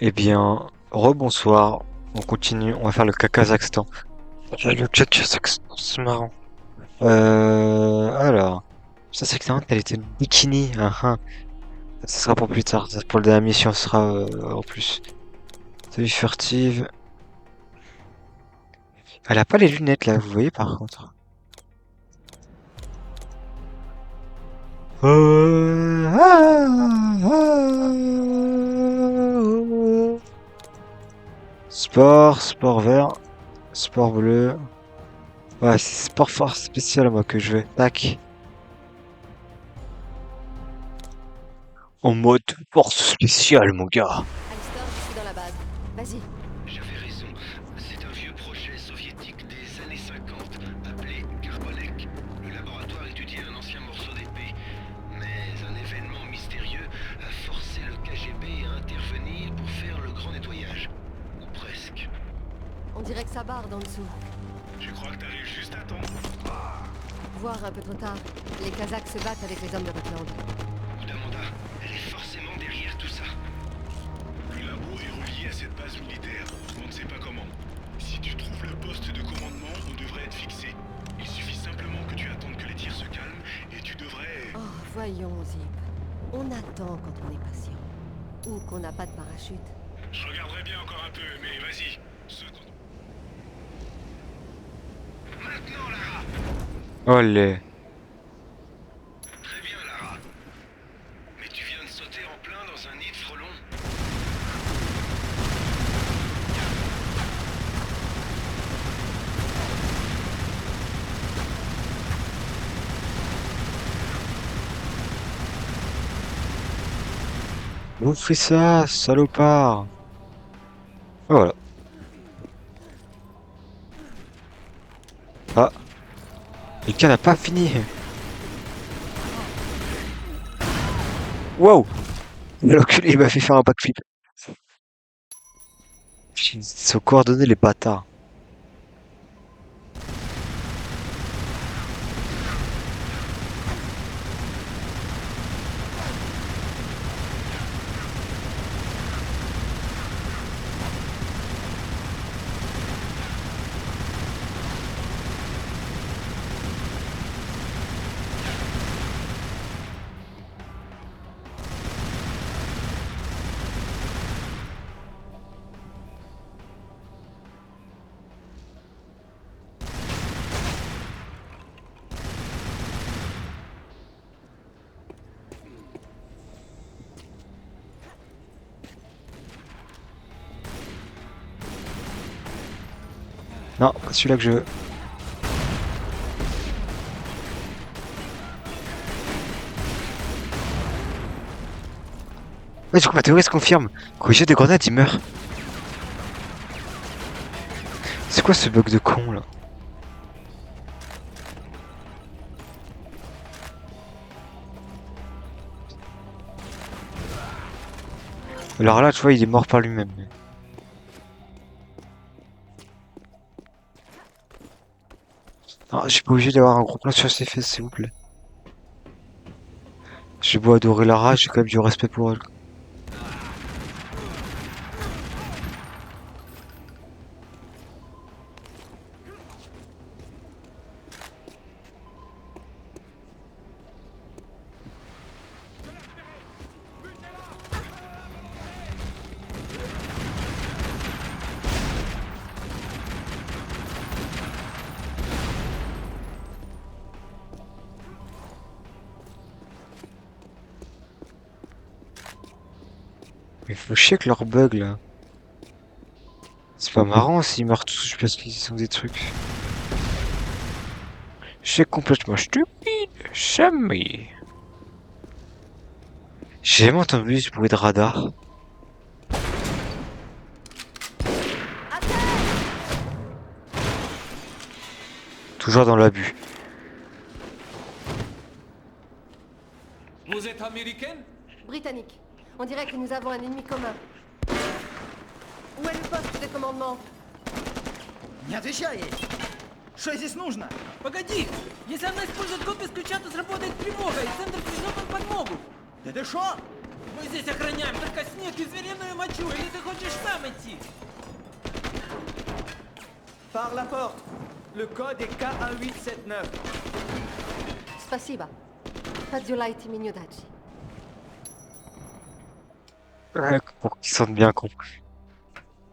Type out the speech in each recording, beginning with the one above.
Eh bien, rebonsoir. On continue, on va faire le Kazakhstan. Le Kazakhstan, c'est marrant. Alors. Ça, c'est excellent, elle était une bikini. Ah, ah. Ça sera pour plus tard. Ça, pour la dernière mission, ce sera en plus. Salut furtive. Elle a pas les lunettes là, vous voyez par contre. Sport, sport vert, sport bleu. Ouais, c'est sport force spécial moi que je vais. Tac. En mode force spéciale, mon gars. Alistair, je suis dans la base. Vas-y. J'avais raison. C'est un vieux projet soviétique des années 50, appelé Carbonek. Le laboratoire étudiait un ancien morceau d'épée. Mais un événement mystérieux a forcé le KGB à intervenir pour faire le grand nettoyage. Ou presque. On dirait que ça barde en dessous. Je crois que t'arrives juste à temps. Voire un peu trop tard. Les Kazakhs se battent avec les hommes de Rutland. Oudamanda, elle est forcément derrière tout ça. Le labo est relié à cette base militaire. On ne sait pas comment. Si tu trouves le poste de commandement, on devrait être fixé. Il suffit simplement que tu attendes que les tirs se calment et tu devrais... Oh, voyons, Zip. On attend quand on est patient. Ou qu'on n'a pas de parachute. Je regarderai bien encore un peu, mais vas-y. Maintenant, Lara. Olé. Très bien, Lara. Mais tu viens de sauter en plein dans un nid de frelons. Vous faites ça, salopard. Voilà. Ah, le gars n'a pas fini. Wow. L'enculé, il m'a fait faire un backflip. Ils sont coordonnés les bâtards. Non, pas celui-là que je veux. Ouais, du coup, ma théorie se confirme. Quand il jette des grenades, il meurt. C'est quoi ce bug de con, là? Alors là, tu vois, il est mort par lui-même. Ah, je suis pas obligé d'avoir un gros plan sur ses fesses, s'il vous plaît. J'ai beau adorer Lara, j'ai quand même du respect pour elle. Mais faut chier avec leurs bugs, là. C'est pas marrant s'ils meurent tous parce qu'ils sont des trucs. C'est complètement stupide, jamais. J'ai jamais entendu ce bruit de radar. Toujours dans l'abus. Vous êtes américaine? Britannique. On dirait que nous avons un ennemi commun. Où est le poste de commandement? Не отвечай ей! Что здесь нужно? Погоди! Если она использует код без ключа, то сработает тревога, и центр пришлет нам подмогу! Да ты шо? Мы здесь охраняем только снег и звериную мочу, или ты хочешь сам идти? Par la porte. Le code est K1879. Spasiba. Fadzulaiti Minyodachi. Ouais, pour qu'ils sentent bien con.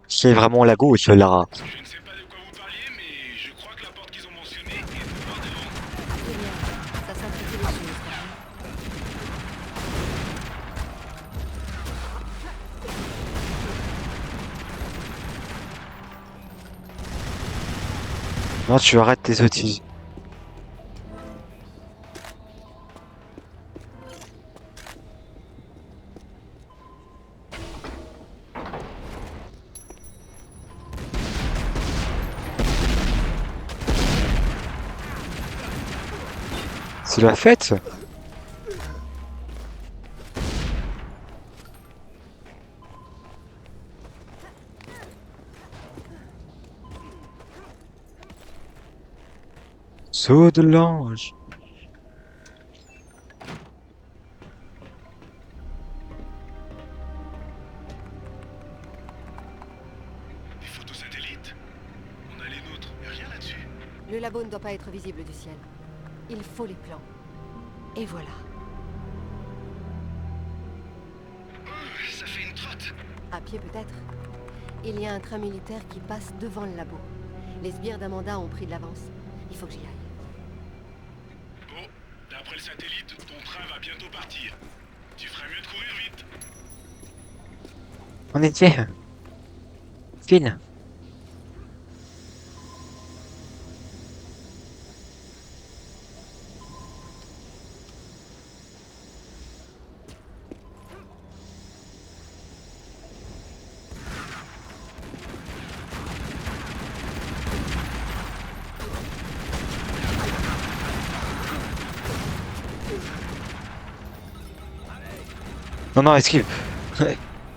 C'est vraiment la gauche, Lara. Je ne sais pas de quoi vous parliez, mais je crois que la porte qu'ils ont mentionnée est droit devant. Très bien. Ça simplifie les choses. Non, tu arrêtes tes sottises. C'est la fête? Saut de l'ange. Des photos satellites? On a les nôtres, mais rien là-dessus. Le labo ne doit pas être visible du ciel. Il faut les plans. Et voilà. Ça fait une trotte. À pied peut-être. Il y a un train militaire qui passe devant le labo. Les sbires d'Amanda ont pris de l'avance. Il faut que j'y aille. Bon, d'après le satellite, ton train va bientôt partir. Tu ferais mieux de courir vite. On était. Fine. Non, non, esquive.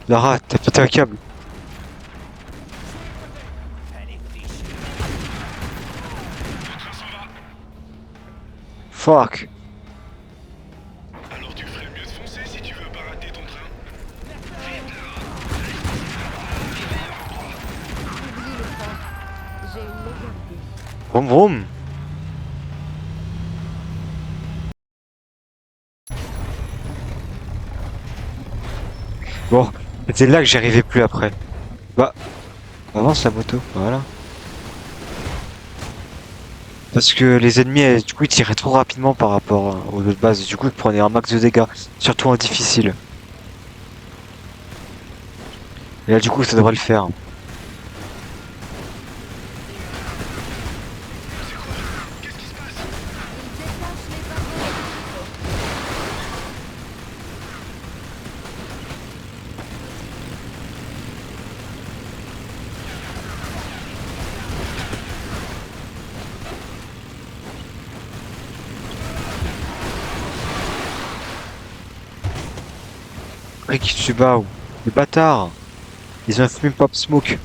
Lara, t'as pété un câble. Le train s'en va. Fuck. Alors tu ferais mieux de foncer si tu veux pas rater ton train. Oublie le train. J'ai une meilleure idée. Vroom vroom. Bon, c'était là que j'y arrivais plus après. Bah, avance la moto, voilà. Parce que les ennemis, du coup, ils tiraient trop rapidement par rapport aux autres bases. Du coup, ils prenaient un max de dégâts, surtout en difficile. Et là, du coup, ça devrait le faire. Qu'est-ce qui se passe? Ils détachent les wagons. Rick Tsubao, les bâtards. Ils ont fumé Pop Smoke.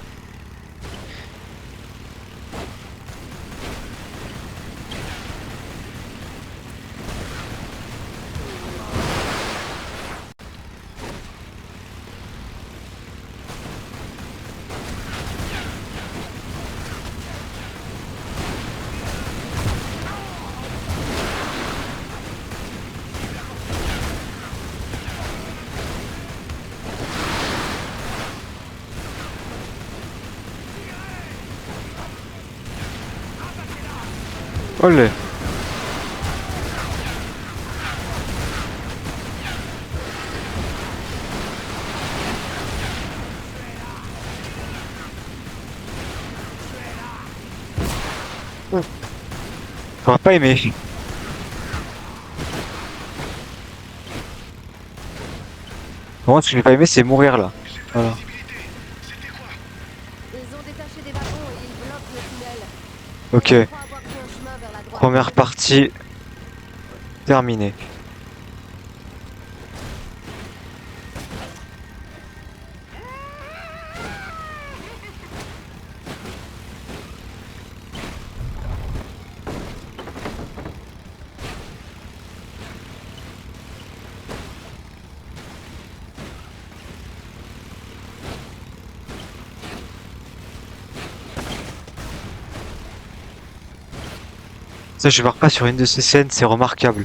Olé. J'aurais pas aimé. Moi, ce que j'ai pas aimé, c'est mourir là. J'ai pas Voilà. de visibilité. C'était quoi? Ils ont détaché des wagons et ils bloquent le tunnel. Ok, Je crois avoir pris un chemin vers la droite. première partie terminée. Ça, je marque pas sur une de ces scènes, c'est remarquable.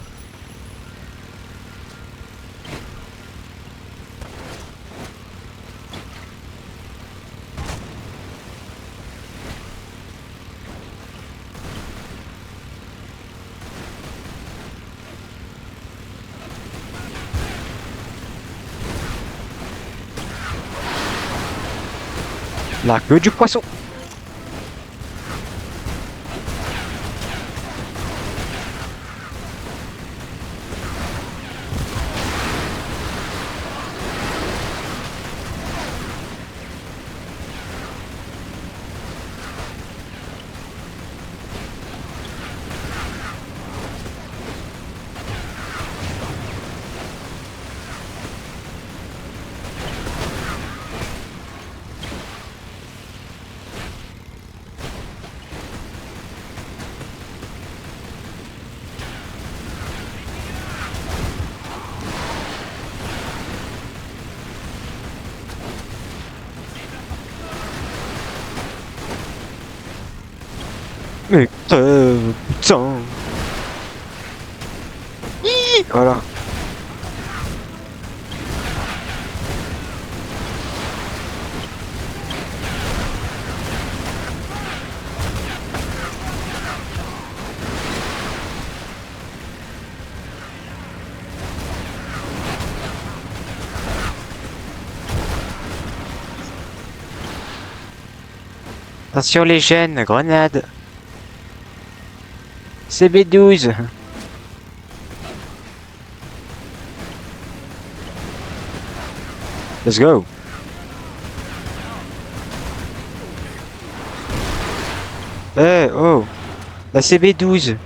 La queue du poisson. Mais putain. Voilà. Attention les jeunes, grenade. CB12. Let's go. Eh, oh. La CB12.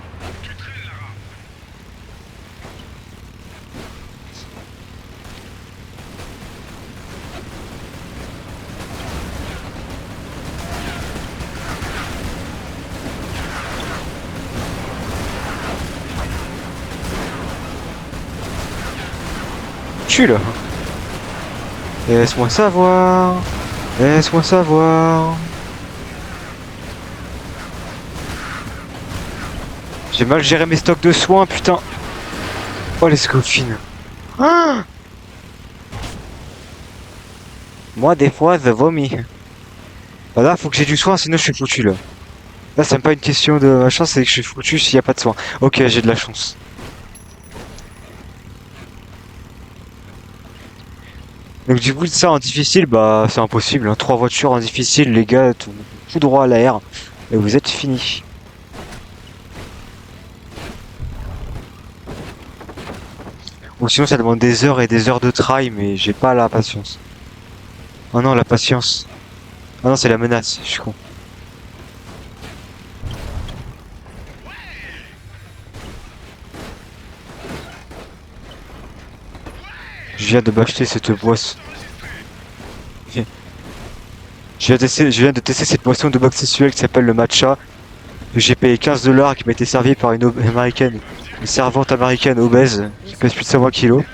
Tu là. Laisse-moi savoir. Laisse-moi savoir. J'ai mal géré mes stocks de soins, putain. Oh, les scopines. Ah, moi, des fois, je vomis. Voilà, faut que j'ai du soin, sinon je suis foutu, là. Là, c'est même pas une question de machin, c'est que je suis foutu s'il y a pas de soin. Ok, j'ai de la chance. Donc du coup, ça en difficile, bah c'est impossible. Hein. 3 voitures en difficile, les gars, tout droit à l'air. Et vous êtes finis. Ou sinon ça demande des heures et des heures de trail, mais j'ai pas la patience. Oh non, la patience. Ah non, c'est la menace, je suis con. Je viens de m'acheter cette boisson. Je viens de tester cette boisson de boxe sexuelle qui s'appelle le matcha. J'ai payé 15 $, qui m'a été servi par une servante américaine obèse qui pèse plus de 120 kilos.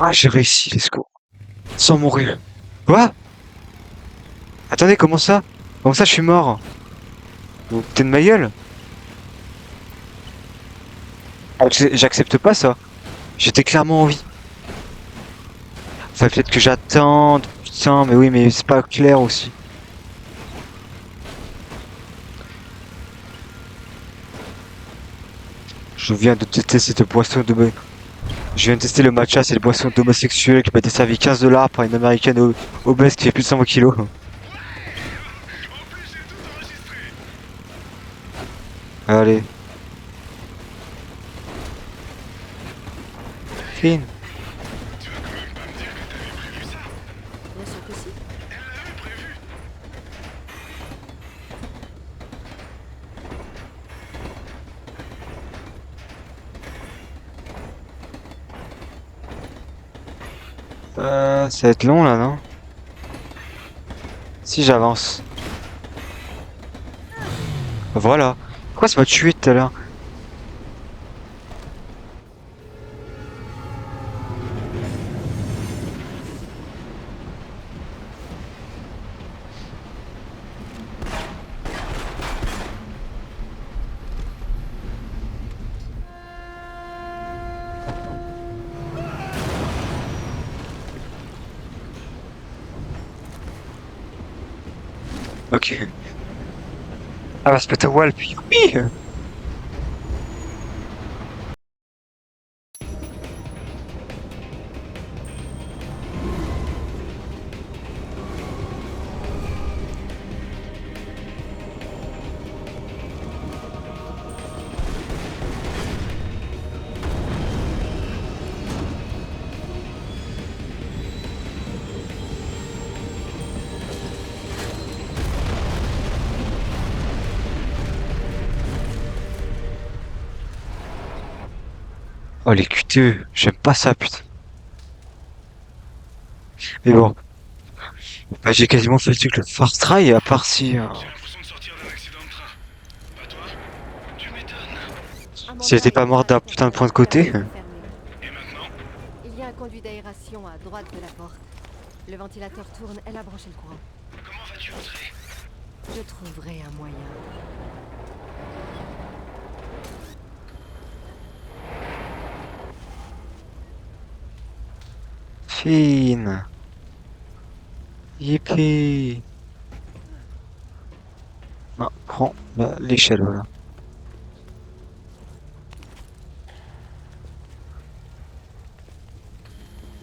Ah, j'ai réussi, let's go. Sans mourir. Quoi? Attendez, comment ça? Comment ça je suis mort? Vous foutez de ma gueule? Ah, j'accepte pas ça. J'étais clairement en vie. Enfin, peut-être que j'attende. Putain, mais oui, mais c'est pas clair aussi. Je viens de tester cette boisson de... Je viens de tester le matcha, c'est une boisson d'homosexuel qui m'a été servi 15 $ par une américaine obèse qui fait plus de 120 kilos. Allez. Fine. Bien sûr que si. Ça va être long là, non? Si j'avance. Voilà. Pourquoi ça m'a tué tout à l'heure? Ok. Ah bah c'est pas ta wall, puis oui. Oh les QTE, j'aime pas ça putain. Mais bon, bah, j'ai quasiment fait le truc le first try, à part si... J'ai l'impression de sortir d'un accident de train. Pas toi? Tu m'étonnes. si j'étais pas mort d'un putain de point de côté. Et maintenant? Il y a un conduit d'aération à droite de la porte. Le ventilateur tourne, elle a branché le courant. Comment vas-tu entrer? Je trouverai un moyen. Fine. Yippee. Non, prends l'échelle, voilà.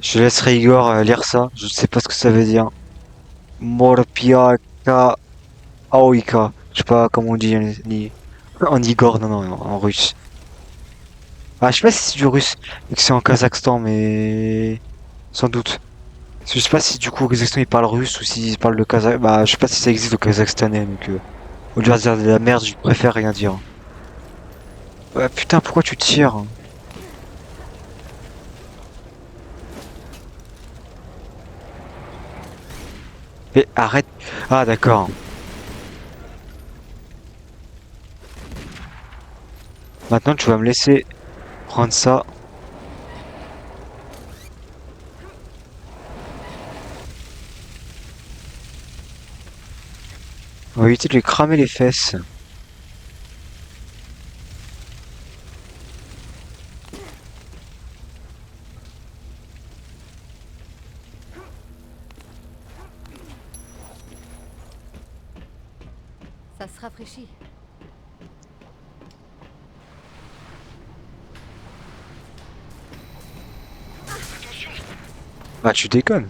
Je laisserai Igor lire ça, je sais pas ce que ça veut dire. Morpiaka Aoika. Je sais pas comment on dit en Igor, non, non, en russe. Ah, je sais pas si c'est du russe, vu que c'est en Kazakhstan, mais sans doute. Je sais pas si du coup au Kazakhstan ils parlent russe ou s'ils parlent le kazakh. Bah, je sais pas si ça existe au kazakhstanais, donc au lieu de dire de la merde, je préfère rien dire. Ouais, putain, pourquoi tu tires? Mais arrête. Ah, d'accord. Maintenant, tu vas me laisser prendre ça. On va éviter de lui cramer les fesses. Ça se rafraîchit. Attention! Bah, tu déconnes.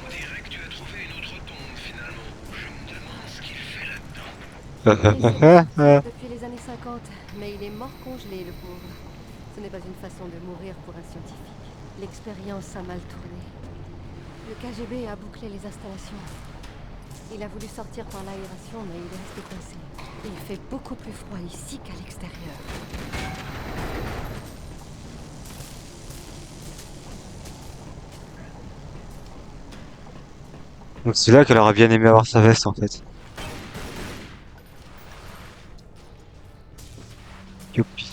On dirait que tu as trouvé une autre tombe finalement. Je me demande ce qu'il fait là-dedans. Depuis les années 50, mais il est mort congelé, le pauvre. Ce n'est pas une façon de mourir pour un scientifique. L'expérience a mal tourné. Le KGB a bouclé les installations. Il a voulu sortir par l'aération, mais il est resté coincé. Il fait beaucoup plus froid ici qu'à l'extérieur. Donc c'est là qu'elle aurait bien aimé avoir sa veste en fait. Youpi.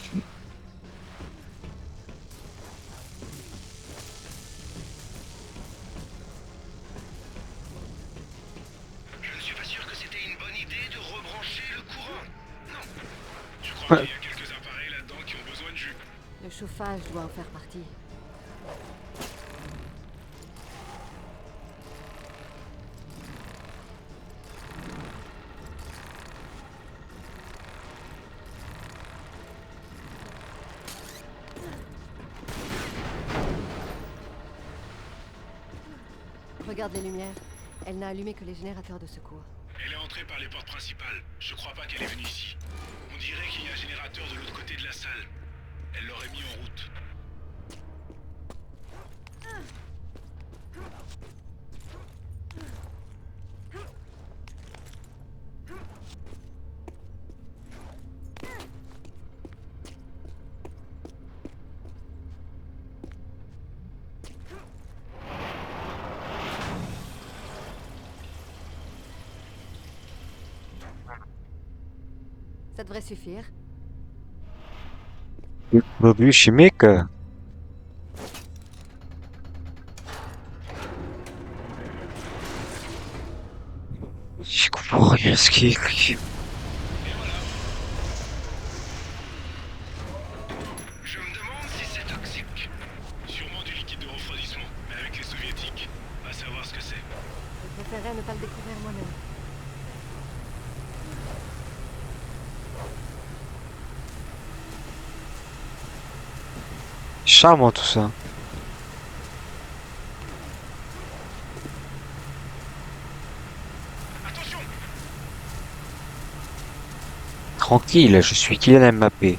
Je ne suis pas sûr que c'était une bonne idée de rebrancher le courant. Non. Je crois Ouais. qu'il y a quelques appareils là-dedans qui ont besoin de jus. Le chauffage doit en faire partie. Regarde les lumières. Elle n'a allumé que les générateurs de secours. Elle est entrée par les portes principales. Je crois pas qu'elle est venue ici. On dirait qu'il y a un générateur de l'autre côté de la salle. Elle l'aurait mis en route. Ça devrait suffire. Globule chimique. Je comprends rien ce qui est écrit. Je me demande si c'est toxique. Sûrement du liquide de refroidissement, mais avec les soviétiques. À savoir savoir ce que c'est. Je préférerais ne pas le découvrir moi-même. Charmant tout ça. Attention! Tranquille, je suis Kylian Mbappé.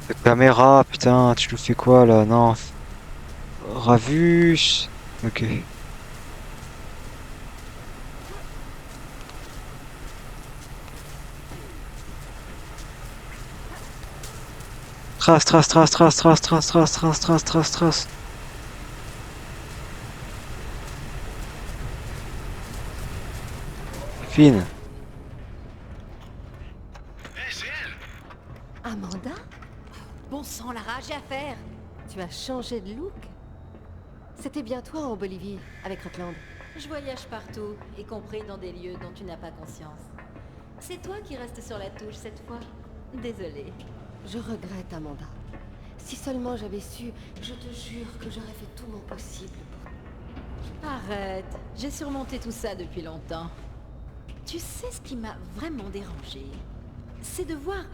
Cette caméra, putain, tu nous fais quoi là? Non. Ravus. Ok. Trace, trace, trace, trace, trace, trace, trace, trace, trace, trace, trace. Fine. Hé, c'est elle! Amanda? Bon sang, Lara, j'ai affaire. Tu as changé de look? C'était bien toi en Bolivie, avec Rockland. Je voyage partout, y compris dans des lieux dont tu n'as pas conscience. C'est toi qui restes sur la touche cette fois. Désolée. Je regrette, Amanda. Si seulement j'avais su, je te jure que j'aurais fait tout mon possible pour... Arrête, j'ai surmonté tout ça depuis longtemps. Tu sais ce qui m'a vraiment dérangé? C'est de voir,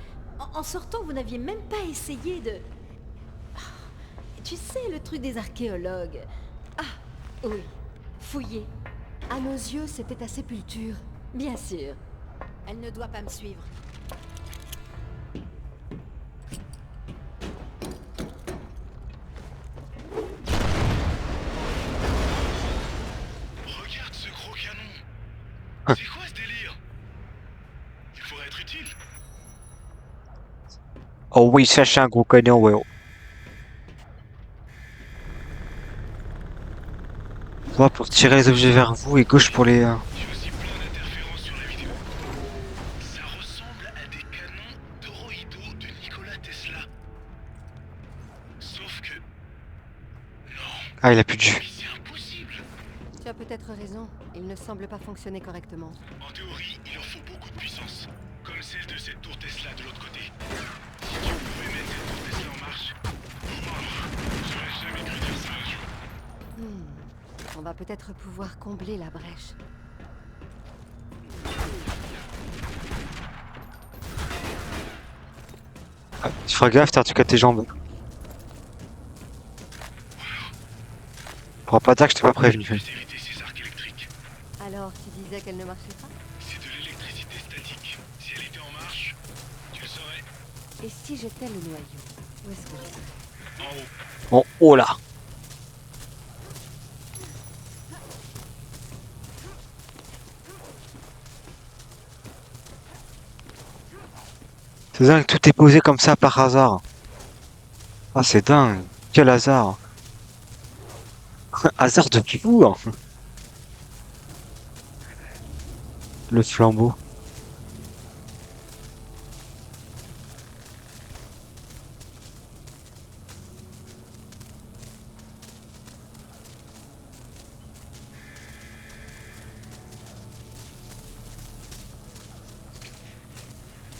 en sortant, vous n'aviez même pas essayé de... Ah, tu sais, le truc des archéologues. Ah, oui, fouiller. À nos yeux, c'était ta sépulture. Bien sûr. Elle ne doit pas me suivre. Regarde ce gros canon! Hein. C'est quoi ce délire? Il pourrait être utile. Oh oui, ça c'est un gros canon, ouais. Droit pour tirer les objets vers vous et gauche pour les... J'ai aussi plein d'interférences sur la vidéo. Ça ressemble à des canons toroïdaux de Nikola Tesla. Sauf que... Non, Ah, il a plus de jus. mais c'est impossible! Tu as peut-être raison. Il ne semble pas fonctionner correctement. En théorie, il leur faut beaucoup de puissance, comme celle de cette tour Tesla de l'autre côté. Si tu pouvais mettre cette tour Tesla en marche... Oh, j'aurais jamais cru dire ça un jour. On va peut-être pouvoir combler la brèche. Tu feras gaffe, t'as un truc à tes jambes. On pourra pas dire que je t'ai pas prévenu. Juste éviter ces arcs électriques. Alors, tu disais qu'elle ne marchait pas? C'est de l'électricité statique. Si elle était en marche, tu le saurais. Et si j'étais le noyau? Où est-ce que je serais? En haut. Bon, oh là. C'est dingue, tout est posé comme ça par hasard. Ah, c'est dingue. Quel hasard. Hasard de fou, hein. Le flambeau.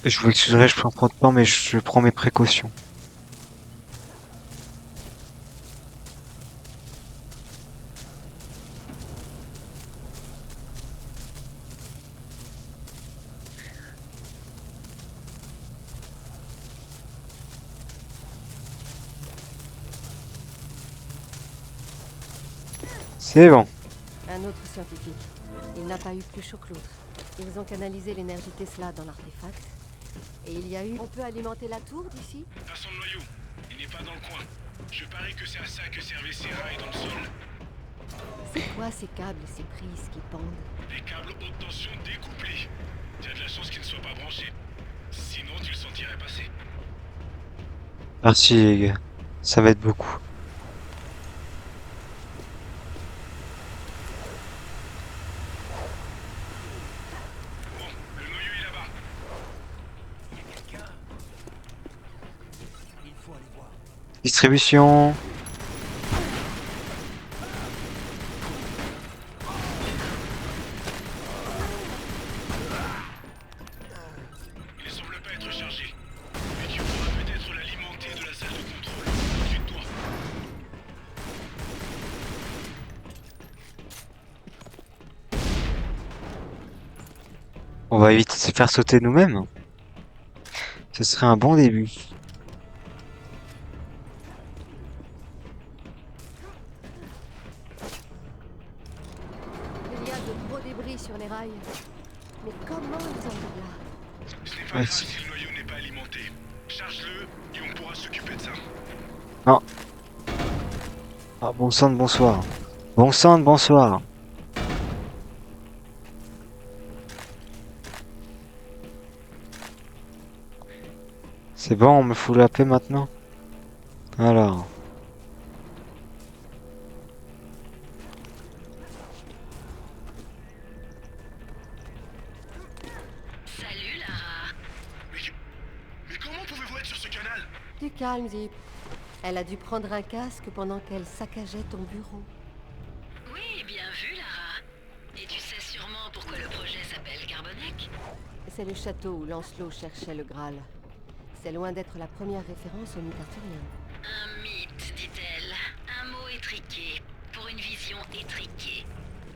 Je vous excuserai, je prends trop de temps, mais je prends mes précautions. C'est bon. Un autre scientifique. Il n'a pas eu plus chaud que l'autre. Ils ont canalisé l'énergie Tesla dans l'artefact. Et il y a eu... On peut alimenter la tour d'ici? Passons le noyau. Il n'est pas dans le coin. Je parie que c'est à ça que servaient ces rails dans le sol. C'est quoi ces câbles et ces prises qui pendent? Des câbles haute tension découplés. T'as de la chance qu'ils ne soient pas branchés. Sinon, tu le sentirais passer. Merci les gars. Ça m'aide beaucoup. Bon, le noyau est là-bas. Distribution. On va éviter de se faire sauter nous-mêmes. Ce serait un bon début. Il y a de gros débris sur les rails. Mais comment ils en arrivent là? Ce n'est pas Ouais, grave c'est- si le noyau n'est pas alimenté. Charge-le et on pourra s'occuper de ça. Ah, bon sang de bonsoir. Bon sang de bonsoir. C'est bon, on me fout la paix maintenant? Alors. Salut Lara. Mais comment pouvez-vous être sur ce canal? Du calme, Zip. Elle a dû prendre un casque pendant qu'elle saccageait ton bureau. Oui, bien vu Lara. Et tu sais sûrement pourquoi le projet s'appelle Carbonec? C'est le château où Lancelot cherchait le Graal. C'est loin d'être la première référence au mythe arthurien. Un mythe, dit-elle. Un mot étriqué, pour une vision étriquée.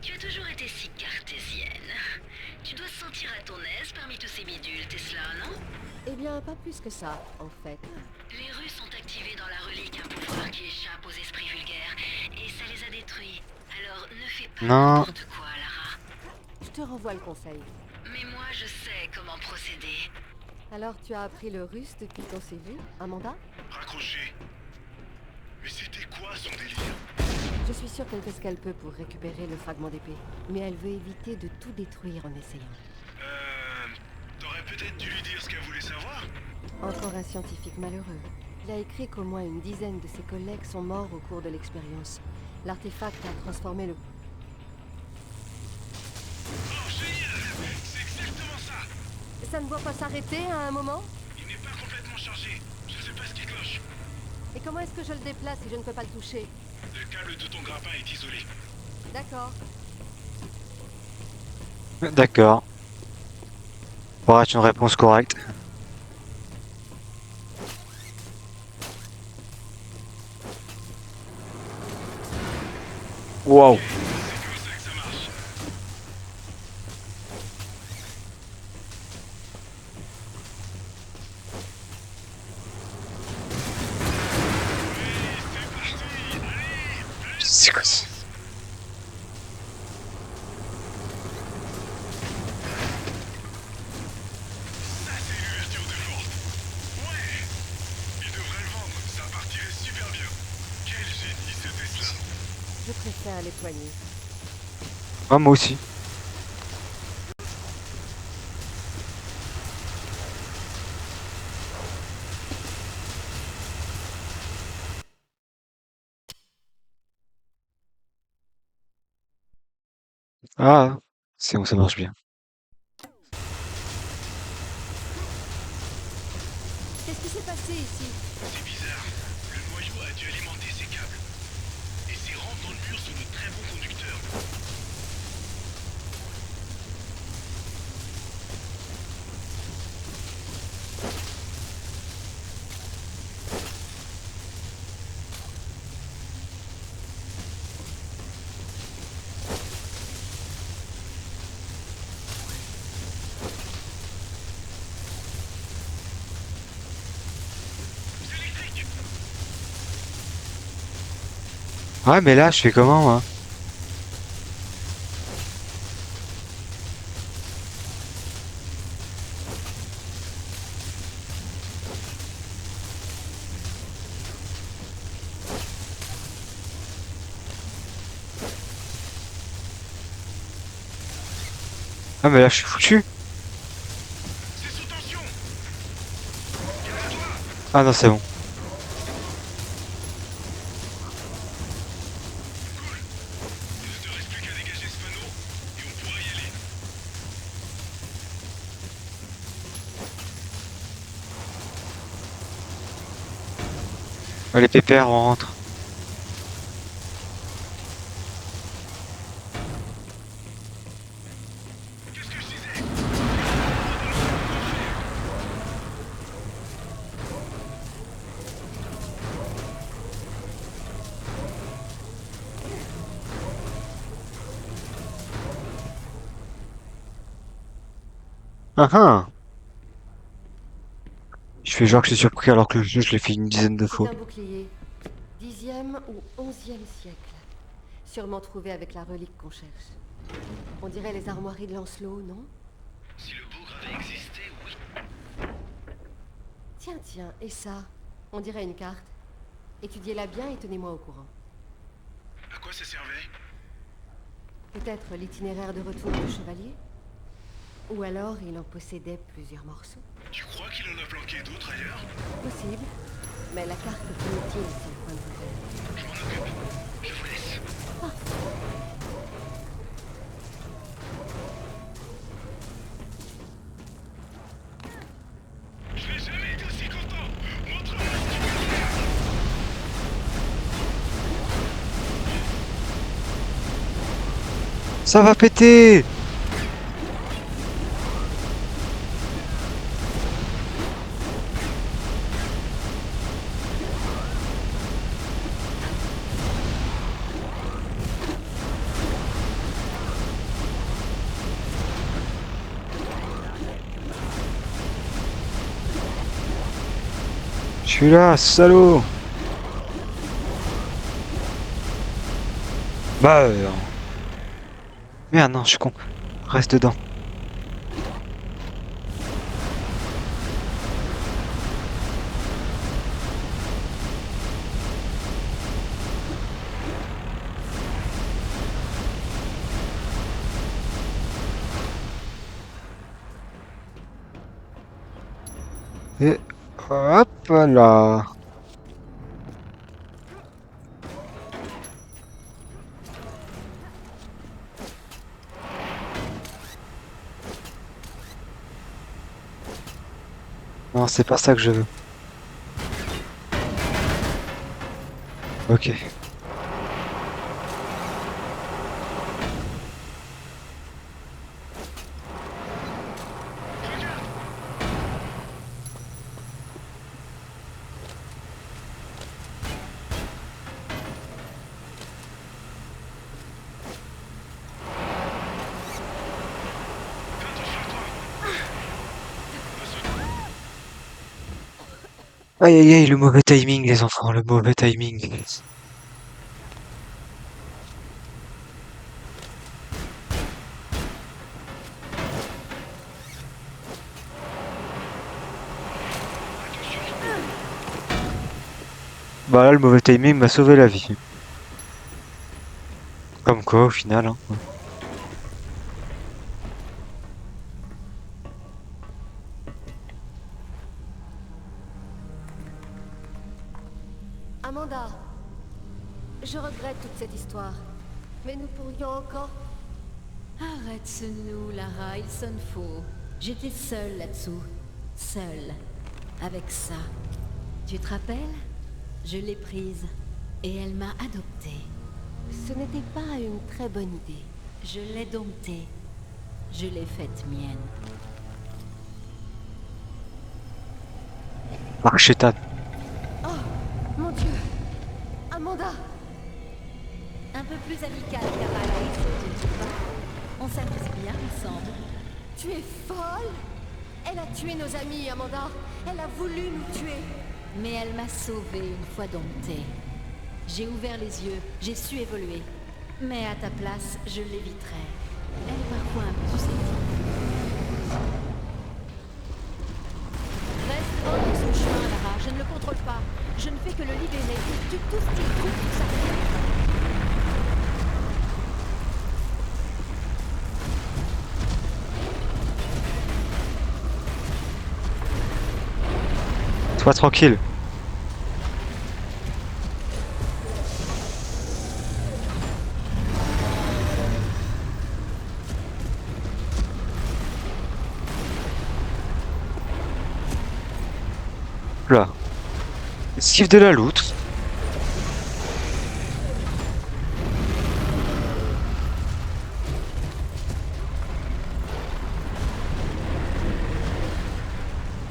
Tu as toujours été si cartésienne. Tu dois se sentir à ton aise parmi tous ces bidules, Tesla, non? Eh bien, pas plus que ça, en fait. Les Russes ont activé dans la relique un pouvoir qui échappe aux esprits vulgaires, et ça les a détruits. Alors ne fais pas Non. n'importe quoi, Lara. Je te renvoie le conseil. Mais moi, je sais comment procéder. Alors, tu as appris le russe depuis qu'on s'est vu, Amanda? Raccrochez. Mais c'était quoi son délire? Je suis sûre qu'elle fait ce qu'elle peut pour récupérer le fragment d'épée. Mais elle veut éviter de tout détruire en essayant. T'aurais peut-être dû lui dire ce qu'elle voulait savoir? Encore un scientifique malheureux. Il a écrit qu'au moins une dizaine de ses collègues sont morts au cours de l'expérience. L'artefact a transformé le... Oh, génial! C'est exactement ça! Ça ne doit pas s'arrêter à un moment? Il n'est pas complètement chargé. Je ne sais pas ce qui cloche. Et comment est-ce que je le déplace si je ne peux pas le toucher? Le câble de ton grappin est isolé. D'accord. D'accord. Pour être une réponse correcte. Wow. C'est comme ça que ça marche. C'est quoi ça? Ça, c'est l'ouverture de porte. Ouais! Il devrait le vendre. Ça partirait super bien. Quel génie ce Tesla. Je préfère les poignées. Ah, moi aussi. Ah, c'est bon, ça marche bien. Qu'est-ce qui s'est passé ici? C'est bizarre. Le noyau a dû alimenter ces câbles. Et ces rampes dans le mur sont de très bons conducteurs. C'est électrique! Ouais, mais là, je fais comment, moi? Ah, mais là, je suis foutu. C'est sous tension! Ah non, c'est bon. Il ne te reste plus qu'à dégager ce panneau et on pourra y aller. Ah, les pépères, on rentre. Qu'est-ce que je disais? Ah ah. Je fais genre que je suis surpris alors que le jeu je l'ai fait une dizaine de C'est fois. un bouclier. 10e ou 11e siècle. Sûrement trouvé avec la relique qu'on cherche. On dirait les armoiries de Lancelot, non? Si le bougre avait existé, oui. Tiens, tiens, et ça? On dirait une carte. Étudiez-la bien et tenez-moi au courant. À quoi ça servait? Peut-être l'itinéraire de retour du chevalier? Ou alors il en possédait plusieurs morceaux? Tu crois qu'il en a planqué d'autres ailleurs? Possible. Mais la carte est inutile sur le point de vue. Je m'en occupe. Je vous laisse. Je n'ai jamais été aussi content. Montre-moi ce que tu peux faire. Ça va péter! Je suis là, salaud! Bah merde, non, je suis con. Reste dedans. Et hop là. Non, c'est pas ça que je veux. Ok. Aïe aïe aïe, le mauvais timing, les enfants, le mauvais timing. Bah là, le mauvais timing m'a sauvé la vie. Comme quoi, au final, hein. Amanda, je regrette toute cette histoire. Mais nous pourrions encore... Arrête ce nous, Lara, il sonne faux. J'étais seule là-dessous. Seule. Avec ça. Tu te rappelles? Je l'ai prise. Et elle m'a adoptée. Ce n'était pas une très bonne idée. Je l'ai domptée. Je l'ai faite mienne. Archétat. Oh, mon Dieu! Amanda! Un peu plus amical, Caroline, tu ne trouves pas? On s'amuse bien ensemble. Tu es folle? Elle a tué nos amis, Amanda. Elle a voulu nous tuer. Mais elle m'a sauvée une fois domptée. J'ai ouvert les yeux, j'ai su évoluer. Mais à ta place, je l'éviterais. Elle est parfois un peu susceptible. Reste droit dans son chemin, Lara. Je ne le contrôle pas. Je ne fais que le libérer. Tu tout ce qu'il trouve, tout ça. Sois tranquille. Là. Esquive de la loutre.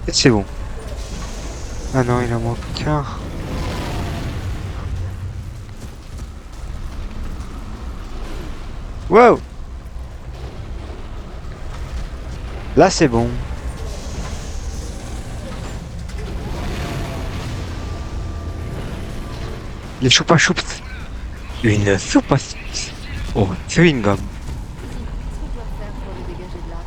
Et c'est bon. Ah non, il en manque qu'un. Wow! Là, c'est bon. Les choupa choups. Une soupe à chips. Oh, chewing gum. Qu'est-ce qu'on doit faire pour les dégager de là?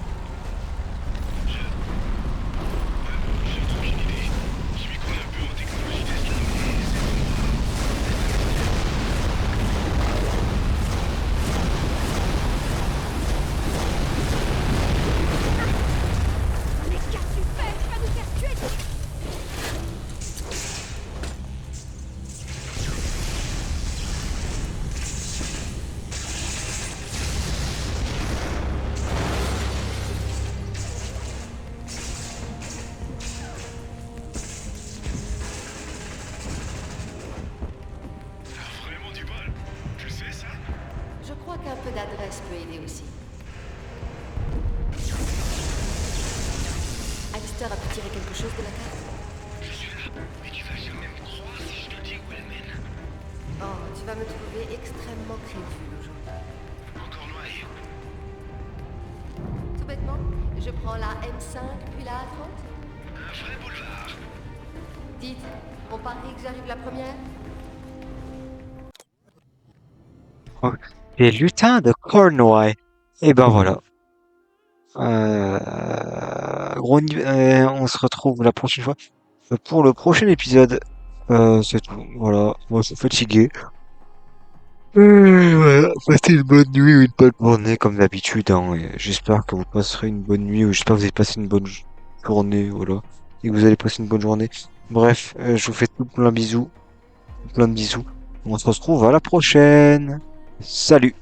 Mais qu'as-tu fait? Tu vas nous faire tuer! Vraiment du bol. Tu sais ça? Je crois qu'un peu d'adresse peut aider aussi. Alistair a pu tirer quelque chose de la carte? Je suis là, mais tu vas jamais me croire si je te dis où elle mène. Oh, tu vas me trouver extrêmement crédule aujourd'hui. Encore noyé. Tout bêtement, je prends la M5 puis la A30. Un vrai boulevard. Dites, on parie que j'arrive la première? Oh, les lutins de Cornouailles. Et ben voilà. On se retrouve la prochaine fois pour le prochain épisode. C'est tout. Voilà. Moi, je suis fatigué. Voilà. Passez une bonne nuit ou une bonne journée comme d'habitude. Hein, et j'espère que vous passerez une bonne nuit ou j'espère que vous allez passer une bonne journée. Voilà. Et que vous allez passer une bonne journée. Bref, je vous fais tout plein de bisous. Plein de bisous. On se retrouve à la prochaine. Salut!